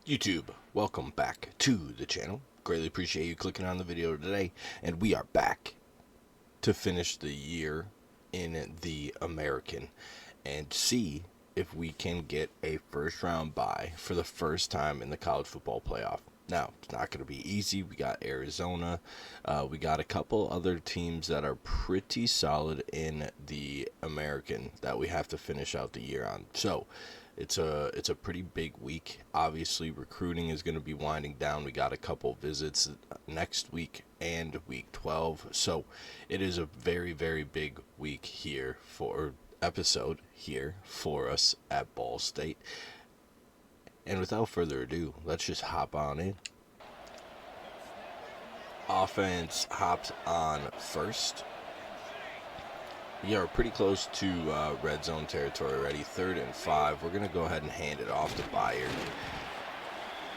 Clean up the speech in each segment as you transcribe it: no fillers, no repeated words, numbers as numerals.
YouTube, welcome back to the channel. Greatly appreciate you clicking on the video today, and we are back to finish the year in the American and see if we can get a first round bye for the first time in the college football playoff. Now, it's not going to be easy. We got Arizona. We got a couple other teams that are pretty solid in the American that we have to finish out the year on. So, it's a pretty big week. Obviously, recruiting is going to be winding down. We got a couple visits next week and week 12. So, it is a very, very big week here for episode here for us at Ball State. And without further ado, let's just hop on in. Offense hops on first. We are pretty close to red zone territory already. 3rd and 5. We're going to go ahead and hand it off to Bayard.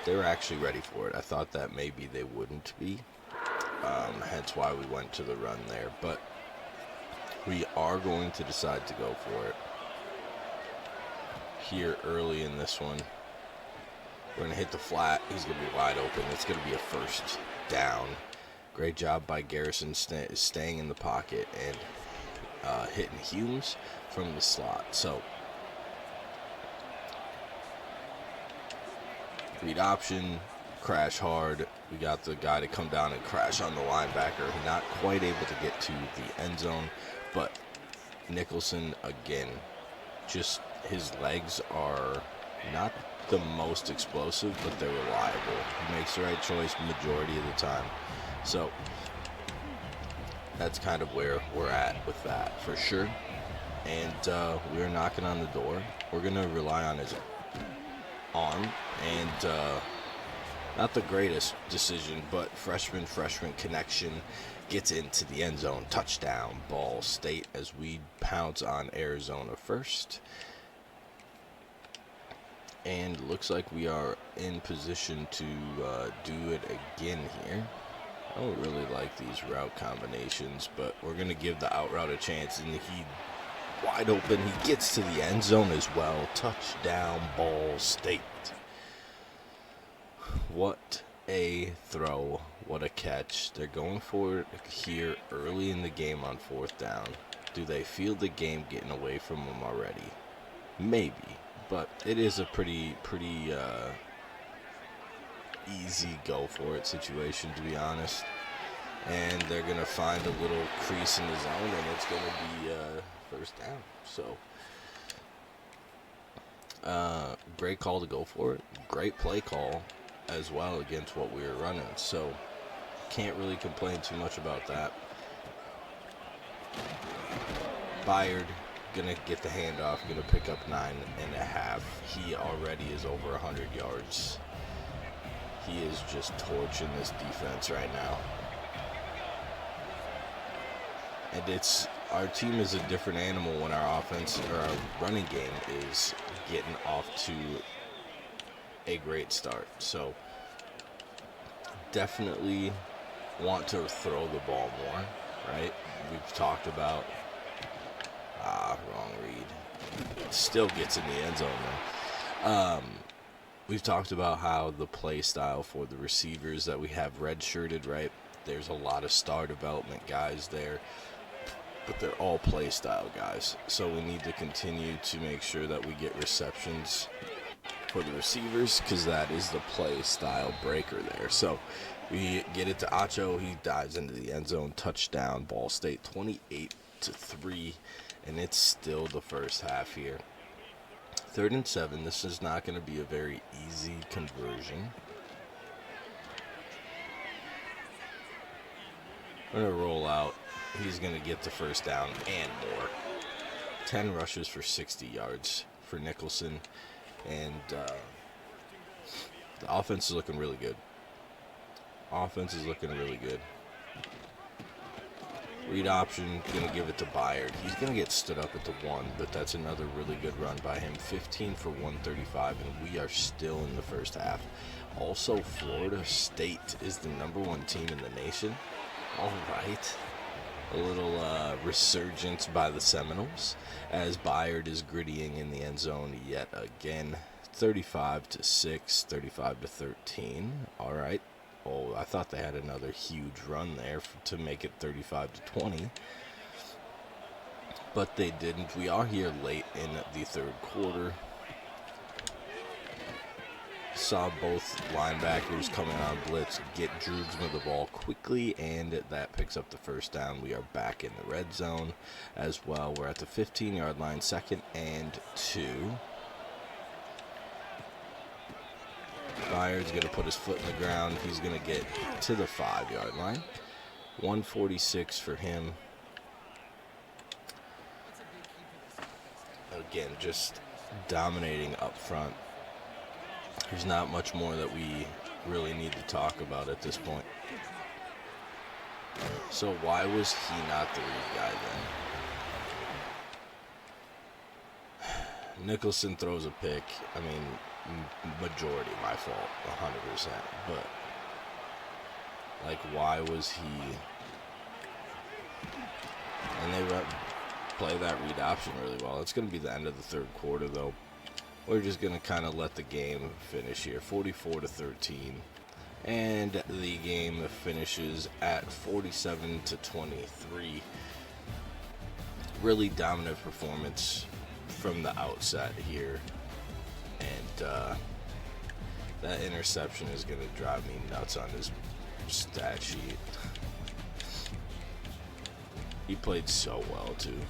They were actually ready for it. I thought that maybe they wouldn't be. Hence why we went to the run there. But we are going to decide to go for it here early in this one. We're going to hit the flat. He's going to be wide open. It's going to be a first down. Great job by Garrison staying in the pocket and hitting Humes from the slot. So, read option, crash hard. We got the guy to come down and crash on the linebacker. Not quite able to get to the end zone, but Nicholson, again, just his legs are not the most explosive, but they're reliable. He makes the right choice majority of the time. So that's kind of where we're at with that for sure. And we're knocking on the door. We're going to rely on his arm. And not the greatest decision, but freshman connection gets into the end zone. Touchdown, Ball State, as we pounce on Arizona first. And looks like we are in position to do it again here. I don't really like these route combinations, but we're going to give the out route a chance. And he wide open. He gets to the end zone as well. Touchdown, Ball State. What a throw. What a catch. They're going for it here early in the game on 4th down. Do they feel the game getting away from them already? Maybe. But it is a pretty easy go for it situation, to be honest. And they're going to find a little crease in the zone, and it's going to be first down. So, great call to go for it. Great play call as well against what we were running. So, can't really complain too much about that. Bayard gonna get the handoff, gonna pick up 9.5. He already is over 100 yards. He is just torching this defense right now. And our team is a different animal when our offense or our running game is getting off to a great start. So definitely want to throw the ball more, right? We've talked about wrong read. Still gets in the end zone though. We've talked about how the play style for the receivers that we have redshirted, right? There's a lot of star development guys there, but they're all play style guys. So we need to continue to make sure that we get receptions for the receivers, because that is the play style breaker there. So we get it to Acho. He dives into the end zone. Touchdown, Ball State, 28-3. And it's still the first half here. 3rd and 7. This is not going to be a very easy conversion. We're going to roll out. He's going to get the first down and more. 10 rushes for 60 yards for Nicholson. And the offense is looking really good. Offense is looking really good. Read option, going to give it to Bayard. He's going to get stood up at the 1, but that's another really good run by him. 15 for 135, and we are still in the first half. Also, Florida State is the #1 team in the nation. All right. A little resurgence by the Seminoles as Bayard is grittying in the end zone yet again. 35-6, 35-13. All right. Oh, I thought they had another huge run there to make it 35-20. But they didn't. We are here late in the third quarter. Saw both linebackers coming on blitz get Droogsma the ball quickly, and that picks up the first down. We are back in the red zone as well. We're at the 15-yard line, 2nd and 2. Byard's going to put his foot in the ground. He's going to get to the 5-yard line. 146 for him. Again, just dominating up front. There's not much more that we really need to talk about at this point. So why was he not the lead guy then? Nicholson throws a pick. I mean, majority my fault, 100%. But, like, why was he... And they play that read option really well. It's going to be the end of the third quarter, though. We're just going to kind of let the game finish here, 44-13. And the game finishes at 47-23. Really dominant performance from the outset here. And that interception is going to drive me nuts on his stat sheet. He played so well, too.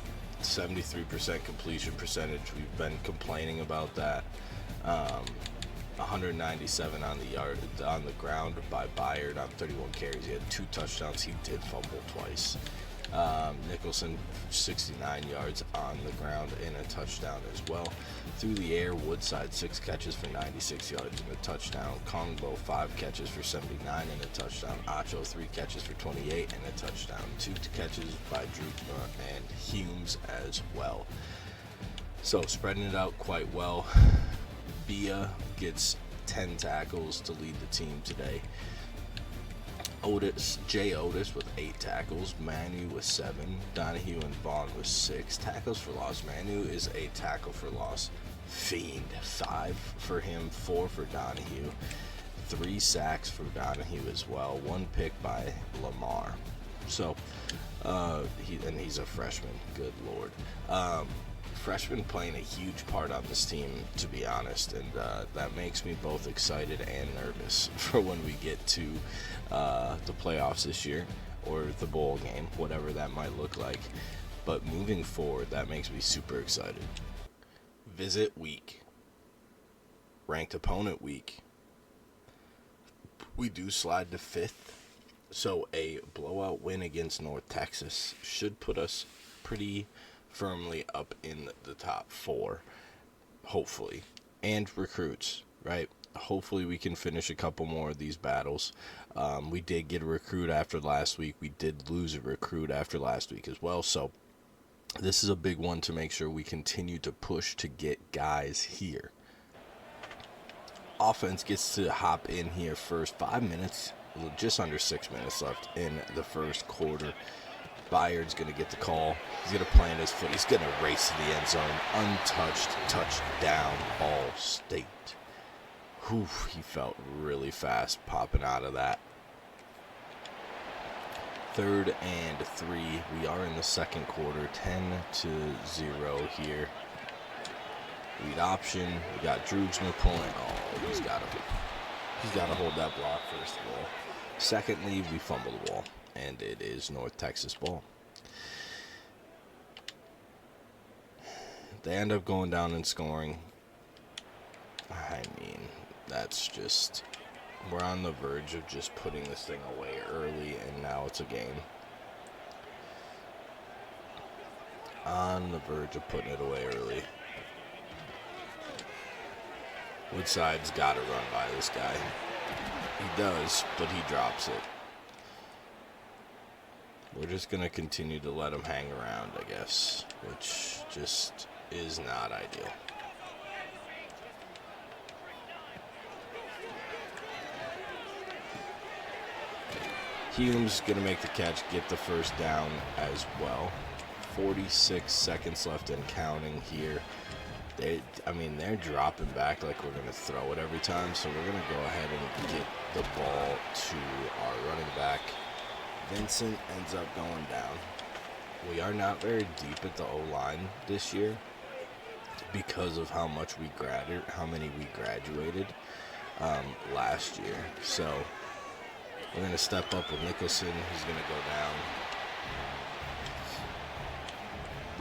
73% completion percentage. We've been complaining about that. 197 on the ground by Byard on 31 carries. He had 2 touchdowns. He did fumble twice. Nicholson 69 yards on the ground and a touchdown as well. Through the air, Woodside 6 catches for 96 yards and a touchdown. Kongbo 5 catches for 79 and a touchdown. Acho 3 catches for 28 and a touchdown. 2 catches by Droogsma and Humes as well. So spreading it out quite well. Bia gets 10 tackles to lead the team today. Jay Otis with 8 tackles, Manu with 7, Donahue and Vaughn with 6 tackles for loss. Manu is a tackle for loss fiend. 5 for him, 4 for Donahue, 3 sacks for Donahue as well, 1 pick by Lamar. So he's a freshman. Good Lord. Freshman playing a huge part on this team, to be honest, and that makes me both excited and nervous for when we get to the playoffs this year, or the bowl game, whatever that might look like. But moving forward, that makes me super excited. Visit week. Ranked opponent week. We do slide to 5th, so a blowout win against North Texas should put us pretty firmly up in the top 4, hopefully. And recruits, right? Hopefully we can finish a couple more of these battles. We did get a recruit after last week. We did lose a recruit after last week as well. So this is a big one to make sure we continue to push to get guys here. Offense gets to hop in here first. 5 minutes, just under 6 minutes left in the first quarter. Byard's going to get the call. He's going to plant his foot. He's going to race to the end zone. Untouched touchdown, Ball State. Whew, he felt really fast popping out of that. 3rd and 3. We are in the second quarter. 10-0 here. Read option. We got Droogsma pulling. Oh, he's got to hold that block first of all. Secondly, we fumble the ball, and it is North Texas ball. They end up going down and scoring. I mean, that's just... We're on the verge of just putting this thing away early, and now it's a game. On the verge of putting it away early. Woodside's got to run by this guy. He does, but he drops it. We're just going to continue to let him hang around, I guess, which just is not ideal. Hume's going to make the catch, get the first down as well. 46 seconds left and counting here. I mean, they're dropping back like we're going to throw it every time, so we're going to go ahead and get the ball to our running back. Vincent ends up going down. We are not very deep at the O-line this year because of how much how many we graduated last year. So we're going to step up with Nicholson. He's going to go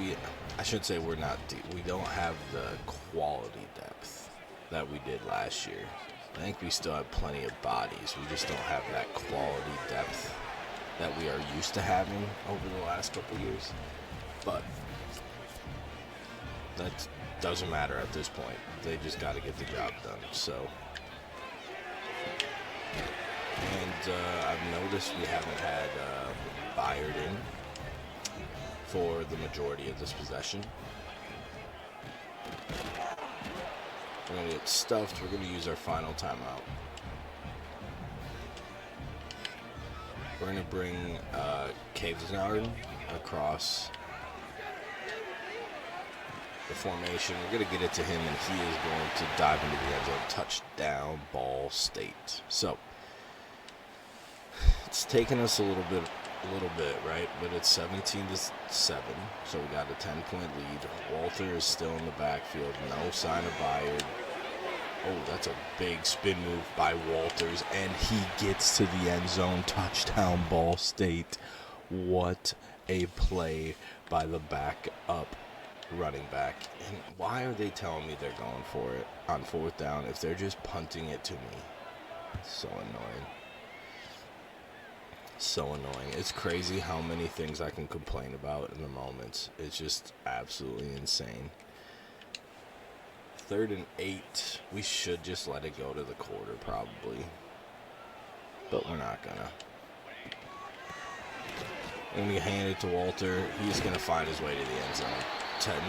down. I should say we're not deep. We don't have the quality depth that we did last year. I think we still have plenty of bodies. We just don't have that quality depth that we are used to having over the last couple years. But that doesn't matter at this point. They just got to get the job done. So, and I've noticed we haven't had Byard in for the majority of this possession. We're going to get stuffed. We're going to use our final timeout. We're going to bring Cavesnard across the formation. We're going to get it to him, and he is going to dive into the end zone. Touchdown, Ball State. So, it's taken us a little bit, right? But it's 17-7, so we got a 10-point lead. Walter is still in the backfield. No sign of Byard. Oh, that's a big spin move by Walters, and he gets to the end zone. Touchdown, Ball State. What a play by the backup running back. And why are they telling me they're going for it on fourth down if they're just punting it to me? So annoying. So annoying. It's crazy how many things I can complain about in the moments. It's just absolutely insane. 3rd and 8. We should just let it go to the quarter probably. But we're not gonna. When we hand it to Walter, he's gonna find his way to the end zone.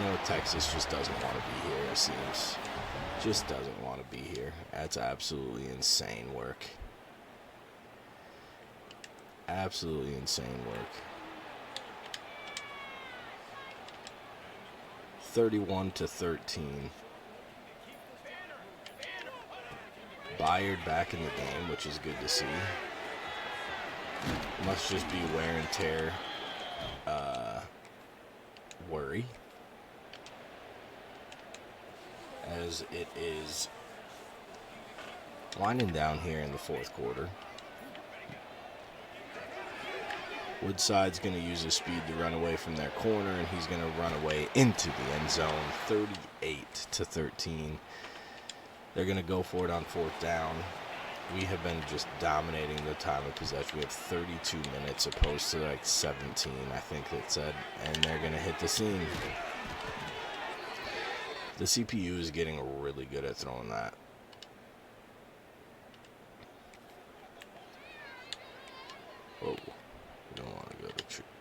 North Texas just doesn't want to be here, it seems. Just doesn't want to be here. That's absolutely insane work. Absolutely insane work. 31-13. Byard back in the game, which is good to see. Must just be wear and tear worry. As it is winding down here in the fourth quarter. Woodside's going to use his speed to run away from their corner, and he's going to run away into the end zone. 38-13. They're going to go for it on fourth down. We have been just dominating the time of possession. We have 32 minutes opposed to like 17, I think it said. And they're going to hit the seam. The CPU is getting really good at throwing that. Whoa. We don't want to go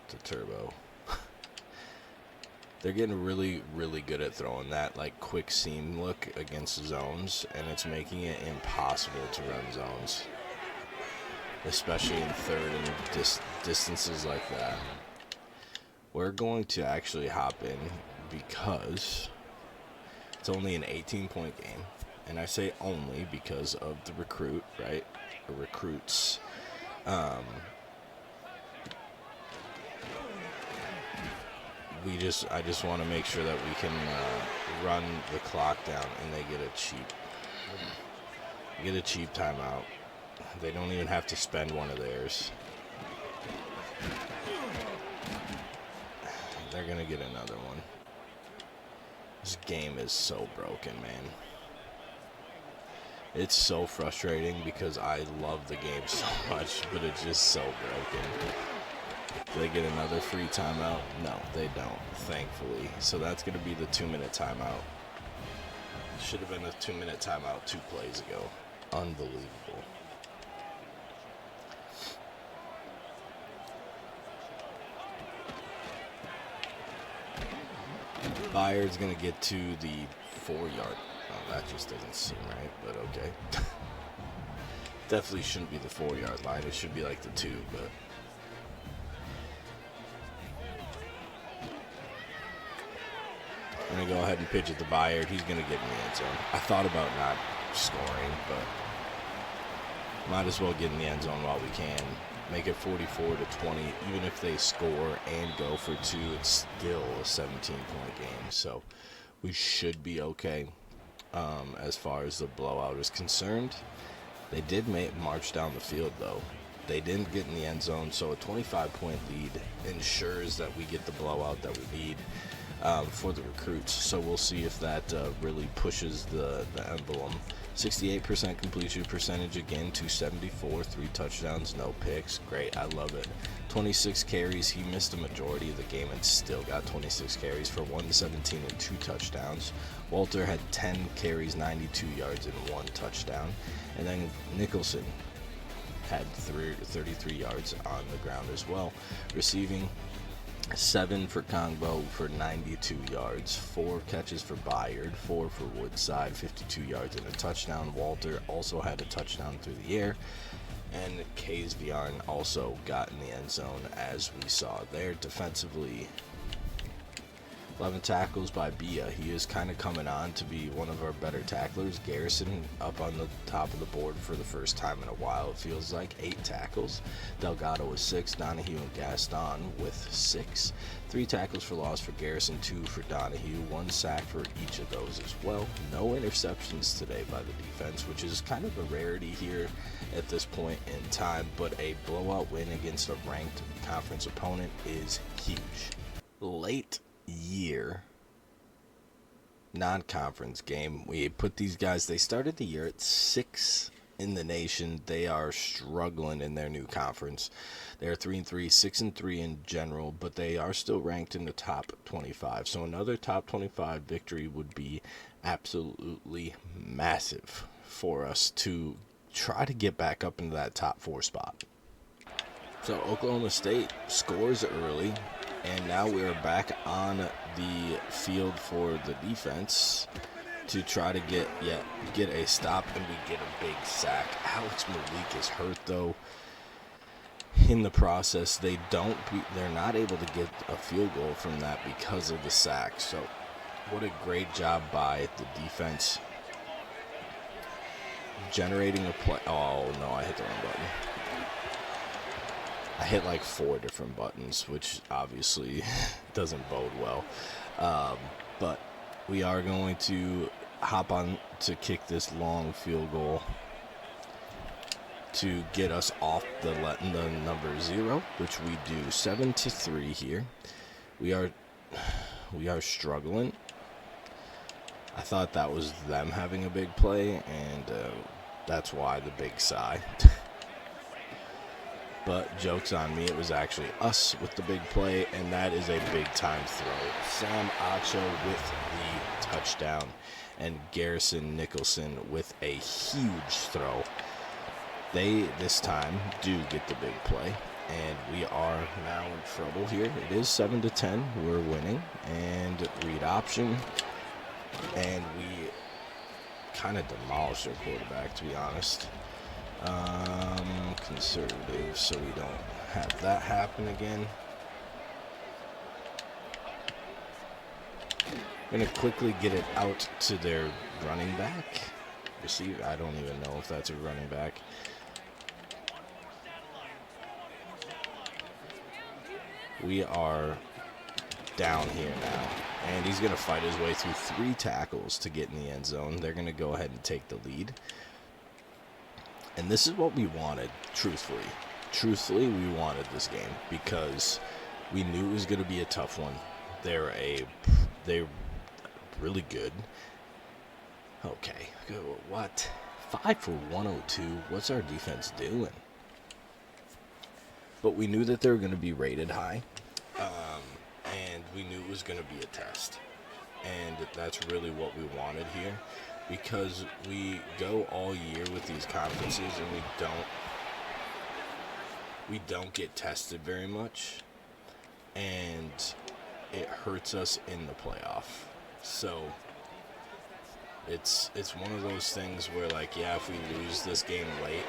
to turbo. They're getting really, really good at throwing that like quick seam look against zones, and it's making it impossible to run zones, especially in third and distances like that. We're going to actually hop in because it's only an 18-point game, and I say only because of the recruit, right? The recruits. I just want to make sure that we can run the clock down, and they get a cheap timeout. They don't even have to spend one of theirs. They're gonna get another one. This game is so broken, man. It's so frustrating because I love the game so much, but it's just so broken. Do they get another free timeout? No, they don't, thankfully. So that's going to be the 2-minute timeout. Should have been a 2-minute timeout 2 plays ago. Unbelievable. Byard's going to get to the 4-yard. Oh, that just doesn't seem right, but okay. Definitely shouldn't be the 4-yard line. It should be like the 2, but... going to go ahead and pitch it to Byard. He's going to get in the end zone. I thought about not scoring, but might as well get in the end zone while we can. Make it 44-20. Even if they score and go for 2, it's still a 17-point game. So we should be okay as far as the blowout is concerned. They did march down the field, though. They didn't get in the end zone, so a 25-point lead ensures that we get the blowout that we need for the recruits. So we'll see if that really pushes the emblem. 68% completion percentage again, 274, 3 touchdowns, no picks. Great, I love it. 26 carries. He missed a majority of the game and still got 26 carries for 117 and 2 touchdowns. Walter had 10 carries, 92 yards, and 1 touchdown. And then Nicholson had 33 yards on the ground as well. Receiving, 7 for Kongbo for 92 yards, 4 catches for Byard, 4 for Woodside, 52 yards and a touchdown. Walter also had a touchdown through the air, and Kays Viarn also got in the end zone, as we saw there. Defensively, 11 tackles by Bia. He is kind of coming on to be one of our better tacklers. Garrison up on the top of the board for the first time in a while, it feels like. 8 tackles. Delgado with 6. Donahue and Gaston with 6. 3 tackles for loss for Garrison, 2 for Donahue. 1 sack for each of those as well. No interceptions today by the defense, which is kind of a rarity here at this point in time, but a blowout win against a ranked conference opponent is huge. Late year non-conference game. We put these guys, they started the year at 6 in the nation. They are struggling in their new conference. They're 3-3, 6-3 in general, but they are still ranked in the top 25. So another top 25 victory would be absolutely massive for us to try to get back up into that top 4 spot. So Oklahoma State scores early, and now we are back on the field for the defense to try to get a stop, and we get a big sack. Alex Malik is hurt, though. In the process, they're not able to get a field goal from that because of the sack. So what a great job by the defense generating a play. Oh, no, I hit the wrong button. I hit like 4 different buttons, which obviously doesn't bode well. But we are going to hop on to kick this long field goal to get us off the number 0, which we do. 7-3 here. We are struggling. I thought that was them having a big play, and that's why the big sigh. But joke's on me, it was actually us with the big play, and that is a big-time throw. Sam Acho with the touchdown, and Garrison Nicholson with a huge throw. They, this time, do get the big play, and we are now in trouble here. It is 7-10. We're winning, and read option, and we kind of demolished our quarterback, to be honest. Conservative, so we don't have that happen again. I'm going to quickly get it out to their running back. Receiver, I don't even know if that's a running back. We are down here now, and he's going to fight his way through 3 tackles to get in the end zone. They're going to go ahead and take the lead. And this is what we wanted, truthfully. Truthfully, we wanted this game because we knew it was going to be a tough one. They're really good. Okay, what? 5 for 102. What's our defense doing? But we knew that they were going to be rated high, and we knew it was going to be a test. And that's really what we wanted here, because we go all year with these conferences and we don't get tested very much, and it hurts us in the playoff. So it's one of those things where, like, yeah, if we lose this game late,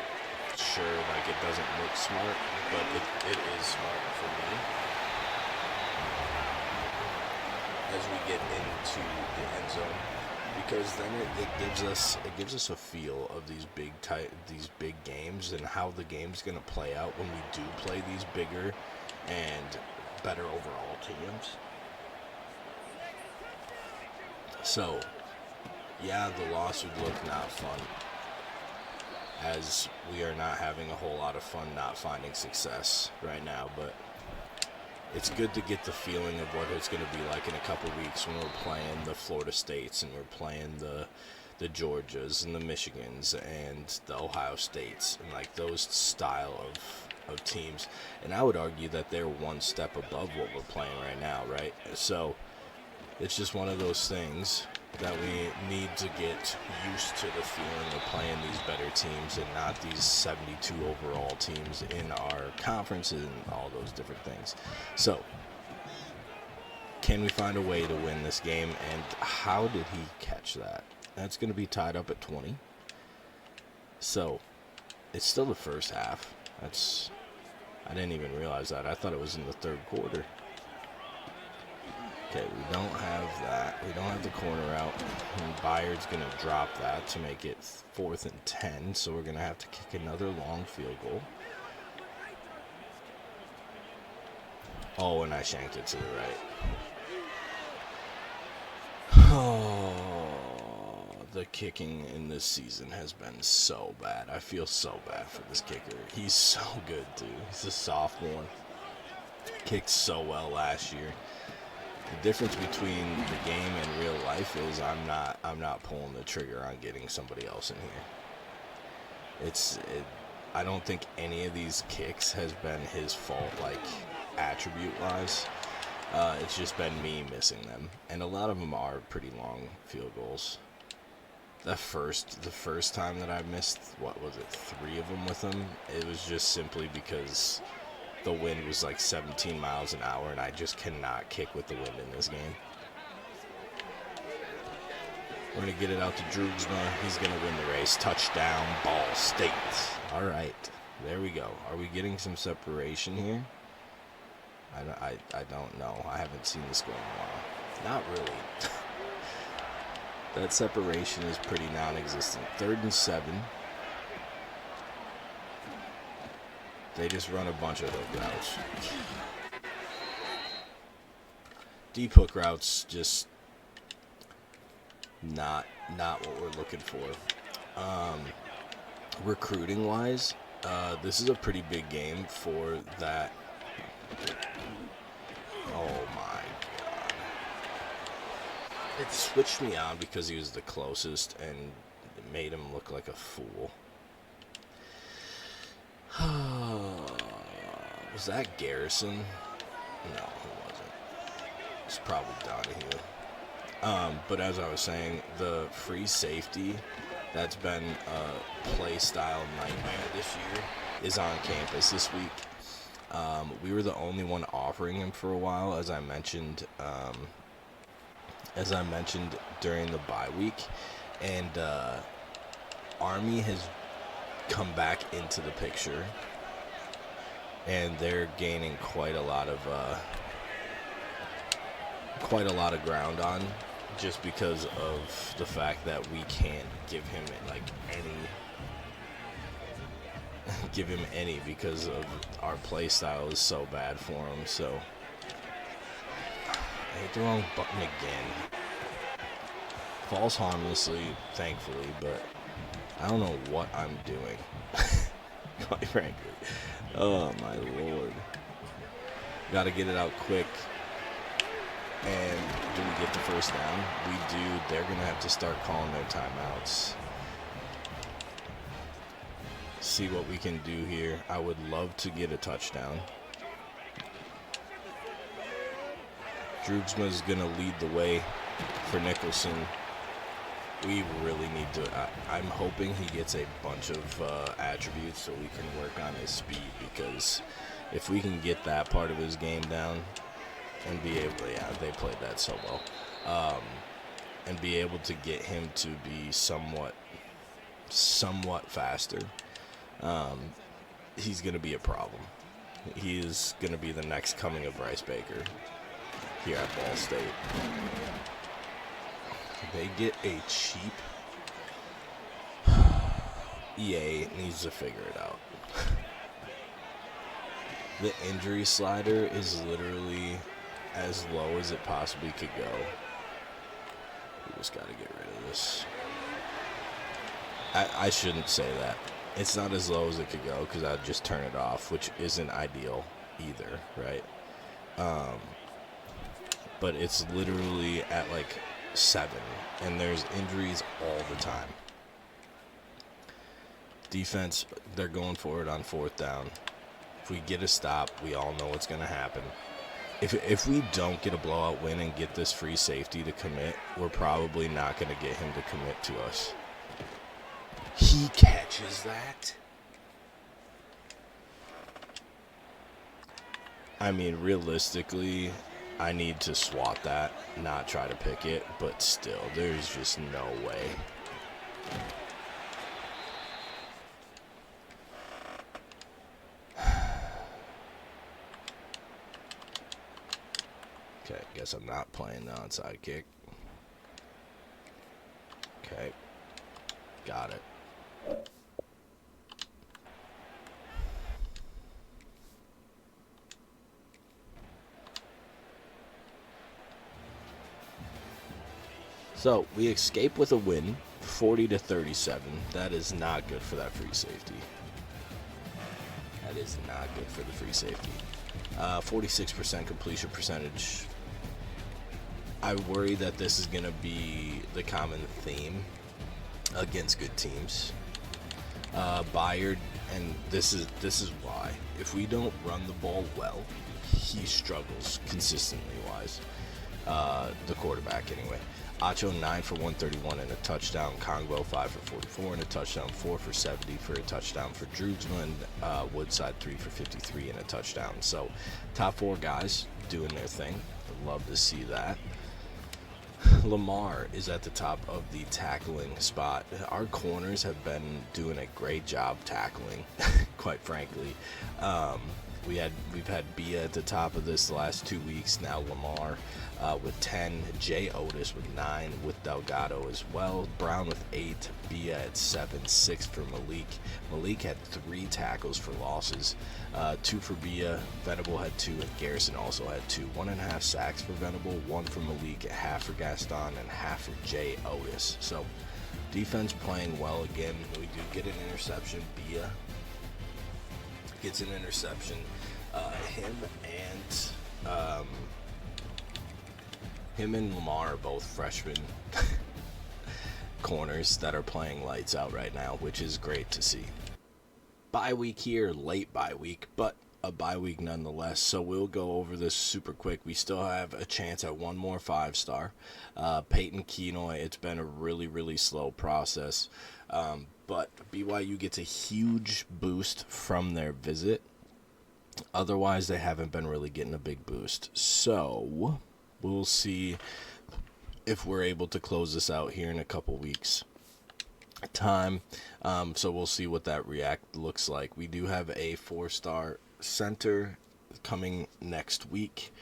sure, like, it doesn't look smart, but it is smart for me. as we get into the end zone, because then it gives us a feel of these big games and how the game's gonna play out when we do play these bigger and better overall teams. So, yeah, the loss would look not fun, as we are not having a whole lot of fun not finding success right now, but it's good to get the feeling of what it's going to be like in a couple weeks when we're playing the Florida States and we're playing the Georgias and the Michigans and the Ohio States and like those style of teams. And I would argue that they're one step above what we're playing right now, right? So it's just one of those things that we need to get used to the feeling of playing these better teams and not these 72 overall teams in our conferences and all those different things. So, can we find a way to win this game, and how did he catch that? That's going to be tied up at 20. So, it's still the first half. I didn't even realize that. I thought it was in the third quarter. Okay, we don't have that. We don't have the corner out. And Bayard's going to drop that to make it 4th and 10. So we're going to have to kick another long field goal. Oh, and I shanked it to the right. Oh, the kicking in this season has been so bad. I feel so bad for this kicker. He's so good, too. He's a sophomore. Kicked so well last year. The difference between the game and real life is I'm not pulling the trigger on getting somebody else in here. I don't think any of these kicks has been his fault, like attribute-wise. It's just been me missing them, and a lot of them are pretty long field goals. The first time that I missed, 3 of them with him, it was just simply because the wind was like 17 miles an hour, and I just cannot kick with the wind in this game. We're going to get it out to Droogsma. He's going to win the race. Touchdown, Ball State. All right, there we go. Are we getting some separation here? I don't know. I haven't seen this go in a while. Not really. That separation is pretty non-existent. 3rd and 7. They just run a bunch of hook routes. Deep hook routes, just not what we're looking for. Recruiting wise, this is a pretty big game for that. Oh my god. It switched me on because he was the closest and it made him look like a fool. Was that Garrison? No, it wasn't. It's probably Donahue. But as I was saying, the free safety that's been a play style nightmare this year is on campus this week. We were the only one offering him for a while, as I mentioned during the bye week, and Army has come back into the picture, and they're gaining quite a lot of ground on, just because of the fact that we can't give him any because of our play style is so bad for him. So I hit the wrong button again. Falls harmlessly, thankfully, but I don't know what I'm doing. Quite frankly. Oh my lord. Gotta get it out quick. And do we get the first down? We do. They're gonna have to start calling their timeouts. See what we can do here. I would love to get a touchdown. Droogsma's gonna lead the way for Nicholson. We really need to. I'm hoping he gets a bunch of attributes so we can work on his speed, because if we can get that part of his game down and be able, they played that so well, and be able to get him to be somewhat faster, he's going to be a problem. He is going to be the next coming of Bryce Baker. here at Ball State. They get a cheap. EA needs to figure it out. The injury slider is literally as low as it possibly could go. We just got to get rid of this. I shouldn't say that. It's not as low as it could go because I'd just turn it off, which isn't ideal either, right? But it's literally at like 7, and there's injuries all the time. Defense, they're going for it on 4th down. If we get a stop, we all know what's going to happen. If we don't get a blowout win and get this free safety to commit, we're probably not going to get him to commit to us. He catches that? I mean, realistically, I need to swat that, not try to pick it, but still, there's just no way. Okay, guess I'm not playing the onside kick. Okay, got it. So we escape with a win, 40-37. That is not good for that free safety. That is not good for the free safety. 46% completion percentage. I worry that this is going to be the common theme against good teams. Bayard, and this is why. If we don't run the ball well, he struggles consistently wise. The quarterback anyway. Acho 9 for 131 and a touchdown. Kongbo 5 for 44 and a touchdown. 4 for 70 for a touchdown for Drewsman. Woodside 3 for 53 and a touchdown. So top 4 guys doing their thing. I'd love to see that. Lamar is at the top of the tackling spot. Our corners have been doing a great job tackling, quite frankly. We've had Bia at the top of this the last 2 weeks. Now Lamar with 10, Jay Otis with 9, with Delgado as well. Brown with 8, Bia at 7, 6 for Malik. Malik had 3 tackles for losses, 2 for Bia. Venable had 2, and Garrison also had 2. 1.5 sacks for Venable, 1 for Malik, half for Gaston, and half for Jay Otis. So defense playing well again. We do get an interception. Bia gets an interception. Him and Lamar are both freshman corners that are playing lights out right now, which is great to see. Bye week here, late bye week, but a bye week nonetheless. So we'll go over this super quick. We still have a chance at one more 5-star. Peyton Kenoy, it's been a really, really slow process. But BYU gets a huge boost from their visit. Otherwise, they haven't been really getting a big boost. So we'll see if we're able to close this out here in a couple weeks time. So we'll see what that react looks like. We do have a 4-star center coming next week.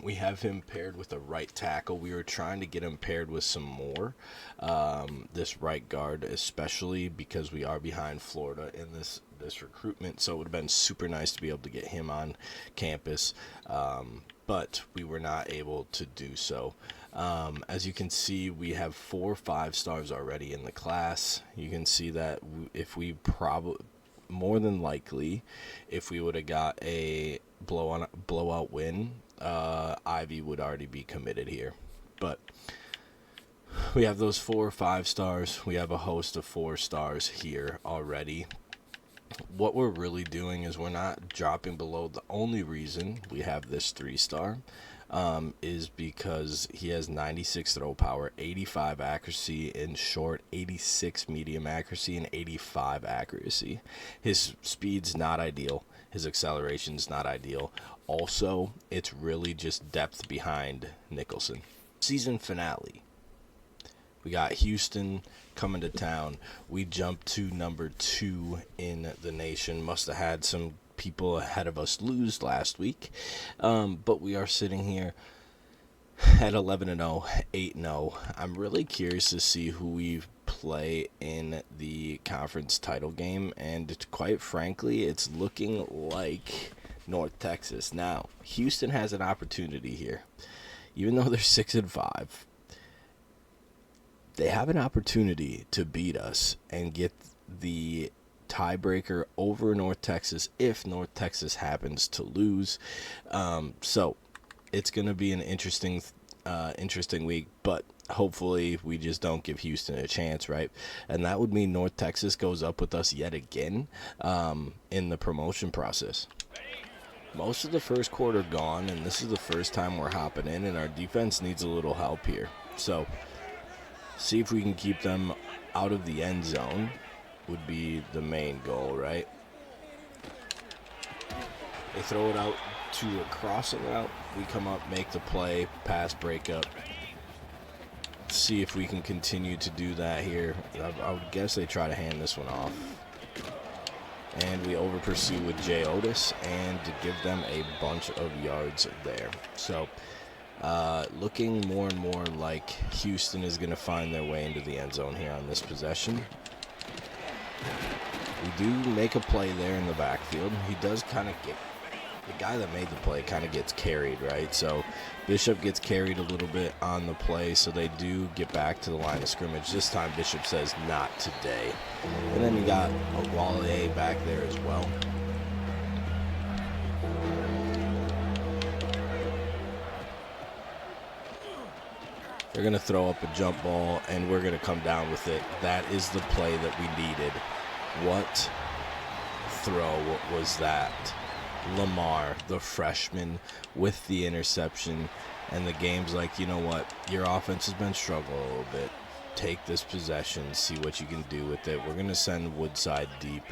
We have him paired with a right tackle. We were trying to get him paired with some more. This right guard, especially because we are behind Florida in this recruitment. So it would have been super nice to be able to get him on campus. But we were not able to do so. As you can see, we have 4 5-stars already in the class. You can see that if we more than likely, if we would have got a blowout win, Ivy would already be committed here. But we have those 4 5-stars. We have a host of 4-stars here already. What we're really doing is we're not dropping below. The only reason we have this 3-star is because he has 96 throw power, 85 accuracy in short, 86 medium accuracy, and 85 accuracy. His speed's not ideal. His acceleration's not ideal. Also, it's really just depth behind Nicholson. Season finale. We got Houston coming to town. We jumped to number 2 in the nation. Must have had some people ahead of us lose last week. But we are sitting here at 11-0, 8-0. I'm really curious to see who we play in the conference title game, and quite frankly, it's looking like North Texas. Now, Houston has an opportunity here. Even though they're 6-5, they have an opportunity to beat us and get the tiebreaker over North Texas if North Texas happens to lose. So it's going to be an interesting week, but hopefully we just don't give Houston a chance, right? And that would mean North Texas goes up with us yet again in the promotion process. Most of the first quarter gone, and this is the first time we're hopping in, and our defense needs a little help here. So see if we can keep them out of the end zone would be the main goal, right? They throw it out to a crossing route. We come up, make the play, pass breakup. See if we can continue to do that here. I would guess they try to hand this one off. And we over pursue with Jay Otis and to give them a bunch of yards there. So looking more and more like Houston is going to find their way into the end zone here on this possession. We do make a play there in the backfield. He does kind of get, the guy that made the play kind of gets carried, right? So Bishop gets carried a little bit on the play, so they do get back to the line of scrimmage. This time Bishop says, not today. And then you got Oguale back there as well. They're going to throw up a jump ball, and we're going to come down with it. That is the play that we needed. What throw was that? Lamar, the freshman, with the interception. And the game's like, you know what? Your offense has been struggling a little bit. Take this possession, see what you can do with it. We're going to send Woodside deep,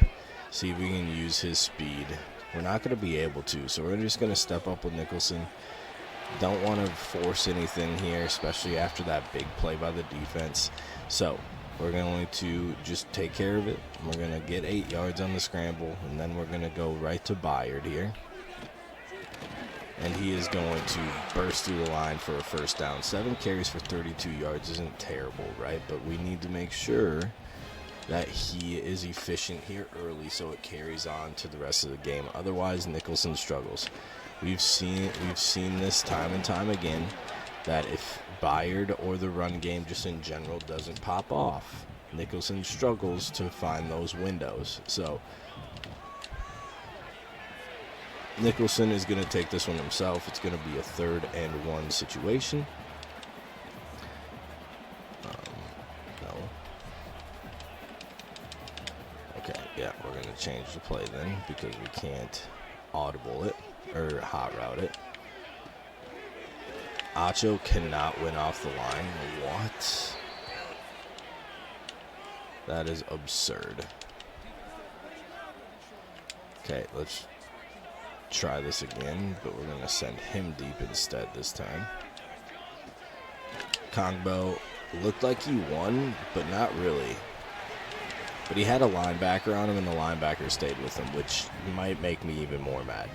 see if we can use his speed. We're not going to be able to, so we're just going to step up with Nicholson. Don't want to force anything here, especially after that big play by the defense. So we're going to just take care of it. We're going to get 8 yards on the scramble, and then we're going to go right to Byard here. And he is going to burst through the line for a first down. 7 carries for 32 yards isn't terrible, right? But we need to make sure that he is efficient here early so it carries on to the rest of the game. Otherwise, Nicholson struggles. We've seen this time and time again that if Byard or the run game just in general doesn't pop off, Nicholson struggles to find those windows. So Nicholson is going to take this one himself. It's going to be a 3rd and 1 situation. No. Okay, yeah, we're going to change the play then because we can't audible it or hot route it. Acho cannot win off the line. What? That is absurd. Okay, let's try this again, but we're going to send him deep instead this time. Kongbo looked like he won, but not really. But he had a linebacker on him, and the linebacker stayed with him, which might make me even more mad.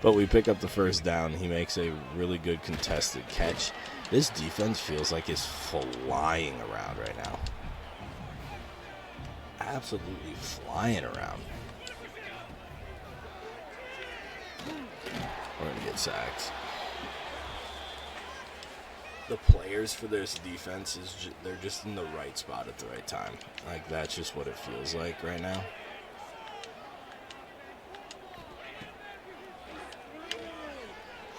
But we pick up the first down. He makes a really good contested catch. This defense feels like it's flying around right now. Absolutely flying around. We're going to get sacked. The players for this defense, they're just in the right spot at the right time. Like, that's just what it feels like right now.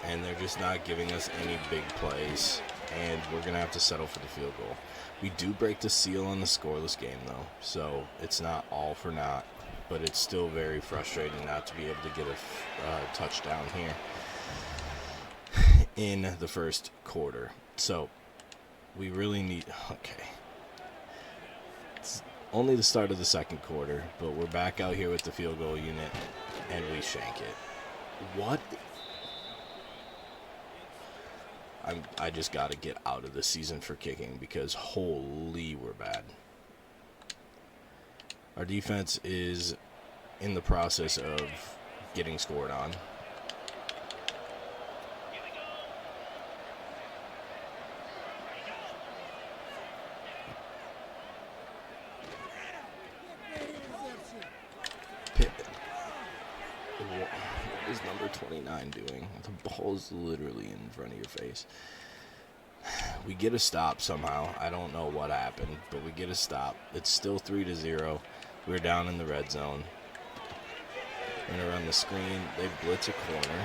And they're just not giving us any big plays, and we're going to have to settle for the field goal. We do break the seal on the scoreless game, though, so it's not all for naught, but it's still very frustrating not to be able to get a touchdown here in the first quarter. So we really need, okay. It's only the start of the second quarter, but we're back out here with the field goal unit, and we shank it. What? I just got to get out of the season for kicking because holy, we're bad. Our defense is in the process of getting scored on. What is number 29 doing? The ball is literally in front of your face. We get a stop somehow. I don't know what happened, but we get a stop. It's still 3-0. We're down in the red zone. We're going to run the screen. They blitz a corner.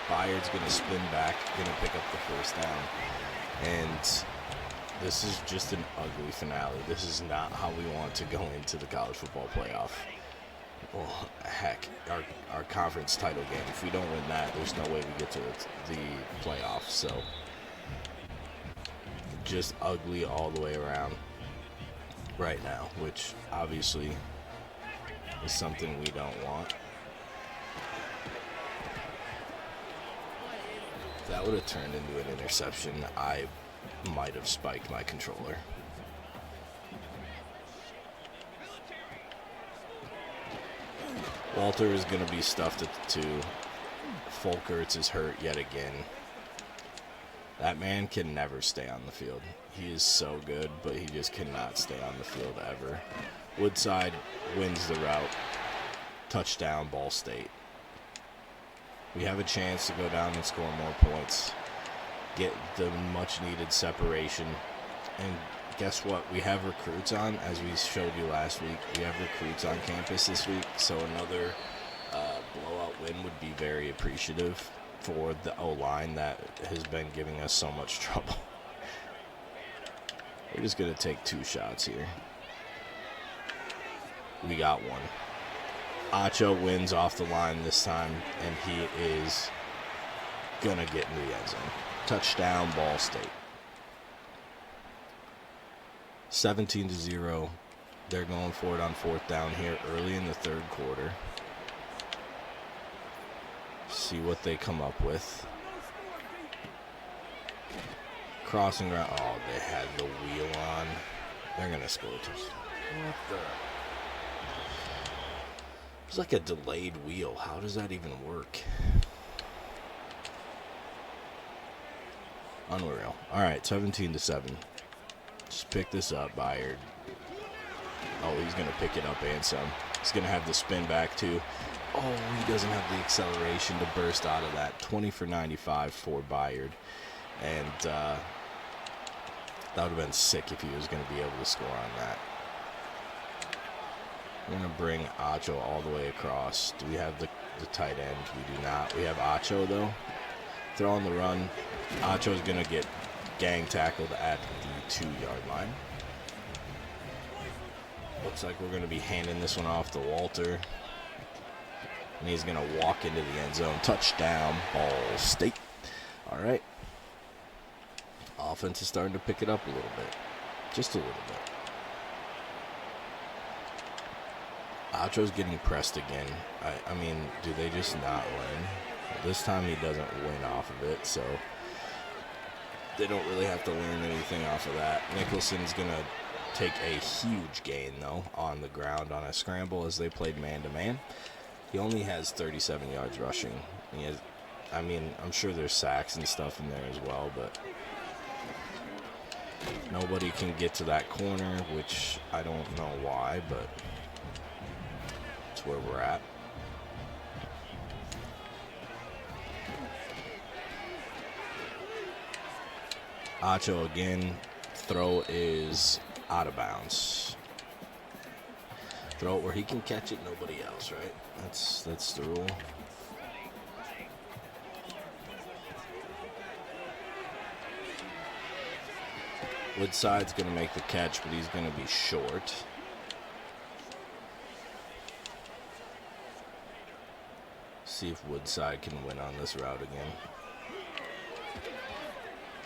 Bayard's going to spin back, going to pick up the first down. And this is just an ugly finale. This is not how we want to go into the college football playoff. Well, heck, our conference title game. If we don't win that, there's no way we get to the playoffs. So, just ugly all the way around right now, which obviously is something we don't want. If that would have turned into an interception, I might have spiked my controller. Walter is going to be stuffed at the 2. Folkerts is hurt yet again. That man can never stay on the field. He is so good, but he just cannot stay on the field ever. Woodside wins the route. Touchdown, Ball State. We have a chance to go down and score more points. Get the much-needed separation. And guess what? We have recruits on, as we showed you last week. We have recruits on campus this week, so another blowout win would be very appreciative for the O-line that has been giving us so much trouble. We're just going to take 2 shots here. We got one. Acho wins off the line this time, and he is going to get in the end zone. Touchdown, Ball State. 17-0. They're going for it on 4th down here early in the 3rd quarter. See what they come up with. Crossing route. Oh, they had the wheel on. They're going to score. What the? It's like a delayed wheel. How does that even work? Unreal. All right, 17-7. Just pick this up, Bayard. Oh, he's going to pick it up and some. He's going to have the spin back, too. Oh, he doesn't have the acceleration to burst out of that. 20 for 95 for Bayard. And that would have been sick if he was going to be able to score on that. We're going to bring Acho all the way across. Do we have the tight end? We do not. We have Acho, though. Throw on the run. Acho is going to get gang tackled at the 2-yard line. Looks like we're going to be handing this one off to Walter. And he's going to walk into the end zone. Touchdown, Ball State. All right. Offense is starting to pick it up a little bit. Just a little bit. Acho's getting pressed again. I mean, do they just not learn? This time he doesn't win off of it, so they don't really have to learn anything off of that. Nicholson's going to take a huge gain, though, on the ground on a scramble as they played man-to-man. He only has 37 yards rushing. He has, I mean, I'm sure there's sacks and stuff in there as well, but nobody can get to that corner, which I don't know why, but it's where we're at. Acho again. Throw is out of bounds. Throw it where he can catch it, nobody else, right? That's the rule. Woodside's going to make the catch, but he's going to be short. See if Woodside can win on this route again.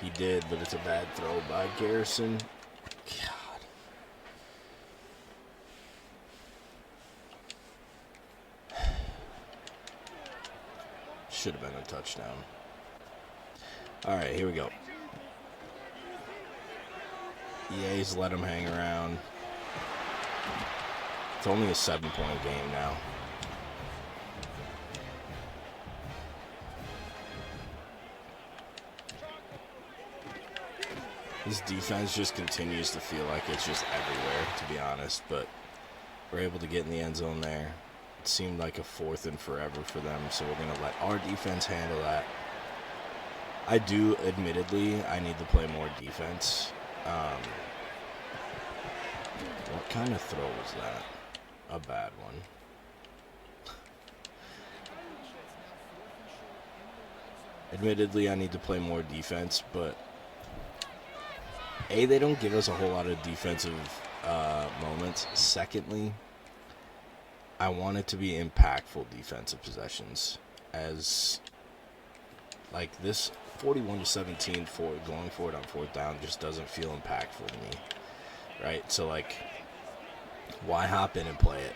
He did, but it's a bad throw by Garrison. God. Should have been a touchdown. All right, here we go. EA's let him hang around. It's only a 7-point game now. This defense just continues to feel like it's just everywhere, to be honest. But we're able to get in the end zone there. it seemed like a 4th and forever for them, so we're going to let our defense handle that. I do, admittedly, I need to play more defense. What kind of throw was that? A bad one. Admittedly, I need to play more defense, but A, they don't give us a whole lot of defensive moments. Secondly, I want it to be impactful defensive possessions. As, like, this 41-17 for going for it on 4th down just doesn't feel impactful to me, right? So, like, why hop in and play it?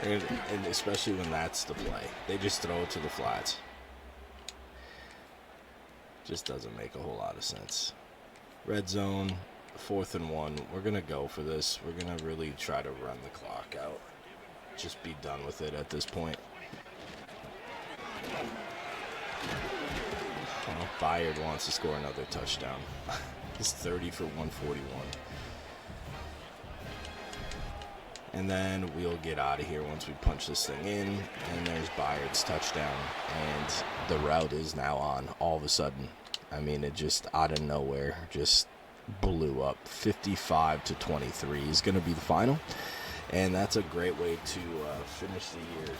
and especially when that's the play. They just throw it to the flats. Just doesn't make a whole lot of sense. Red zone, 4th and 1. We're going to go for this. We're going to really try to run the clock out. Just be done with it at this point. Oh, Bayard wants to score another touchdown. He's 30 for 141. And then we'll get out of here once we punch this thing in. And there's Bayard's touchdown. And the route is now on all of a sudden. I mean, it just out of nowhere just blew up. 55-23 is going to be the final. And that's a great way to finish the year.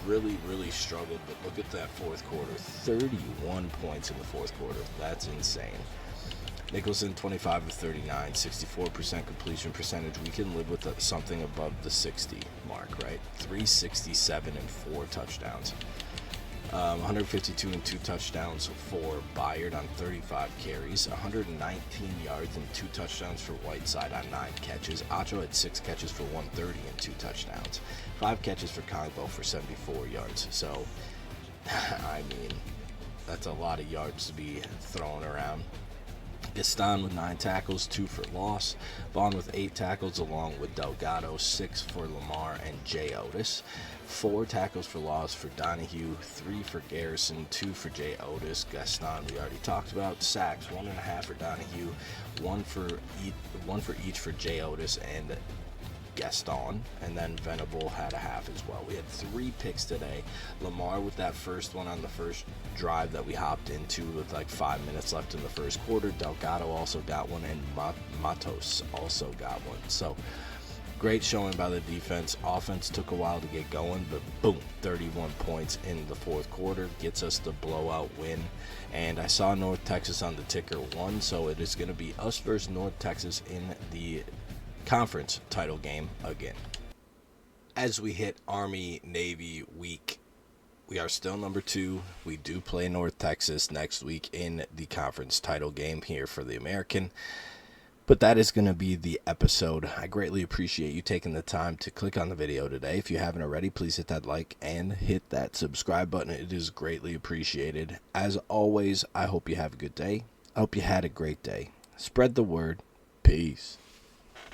Really struggled. But look at that 4th quarter. 31 points in the 4th quarter. That's insane. Nicholson, 25 of 39, 64% completion percentage. We can live with something above the 60 mark, right? 367 and 4 touchdowns. 152 and 2 touchdowns for Bayard on 35 carries. 119 yards and 2 touchdowns for Whiteside on 9 catches. Acho had 6 catches for 130 and 2 touchdowns. 5 catches for Kongbo for 74 yards. So, I mean, that's a lot of yards to be thrown around. Gaston with 9 tackles, 2 for loss. Vaughn with 8 tackles along with Delgado, 6 for Lamar and Jay Otis. 4 tackles for loss for Donahue, 3 for Garrison, 2 for Jay Otis. Gaston we already talked about. Sacks, 1.5 for Donahue, 1 for each for Jay Otis and Gaston, and then Venable had a half as well. We had 3 picks today. Lamar with that first one on the first drive that we hopped into with like 5 minutes left in the first quarter. Delgado also got one, and Matos also got one. So great showing by the defense. Offense took a while to get going, but boom, 31 points in the 4th quarter gets us the blowout win. And I saw North Texas on the ticker 1, so it is going to be us versus North Texas in the conference title game again. As we hit Army-Navy week, we are still number 2. We do play North Texas next week in the conference title game here for the American. But that is going to be the episode. I greatly appreciate you taking the time to click on the video today. If you haven't already, please hit that like and hit that subscribe button. It is greatly appreciated. As always, I hope you have a good day. I hope you had a great day. Spread the word. Peace.